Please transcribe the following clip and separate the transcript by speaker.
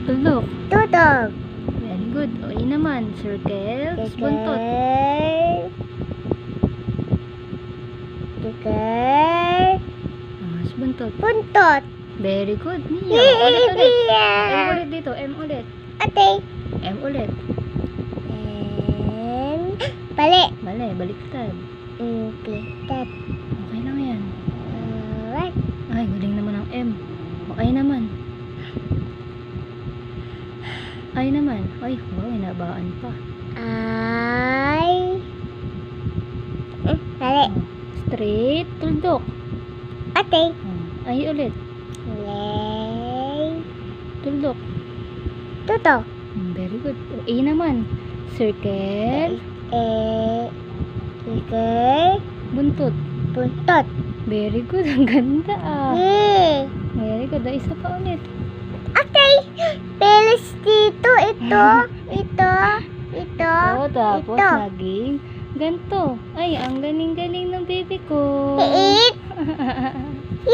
Speaker 1: Tuldok.
Speaker 2: Tutok.
Speaker 1: Very good. O, A naman. Circle. Tapos buntot.
Speaker 2: Tiker.
Speaker 1: Tapos buntot.
Speaker 2: Buntot.
Speaker 1: Very good. Nia. Ulit. M ulit dito. M ulit.
Speaker 2: Ate.
Speaker 1: M ulit.
Speaker 2: Bali.
Speaker 1: Mali. Baliktad.
Speaker 2: Pitat.
Speaker 1: Okay lang yan.
Speaker 2: Alright.
Speaker 1: Ay, galing naman ang M. O, I naman. I naman. Ay, wow, inabaan pa.
Speaker 2: Ay. Bali.
Speaker 1: O, straight. Tuldok.
Speaker 2: Ate.
Speaker 1: O, I ulit.
Speaker 2: Lay.
Speaker 1: Tuldok.
Speaker 2: Tutok.
Speaker 1: Very good. O, A naman. Circle.
Speaker 2: Tiker.
Speaker 1: Buntot.
Speaker 2: Buntot.
Speaker 1: Very good. Ang ganda ah.
Speaker 2: Yay.
Speaker 1: Very good. O, isa pa ulit.
Speaker 2: Okay. Pelis dito. Ito. Ito.
Speaker 1: O, tapos
Speaker 2: Ito.
Speaker 1: naging ganto. Ay, ang galing-galing ng baby ko.
Speaker 2: Eat.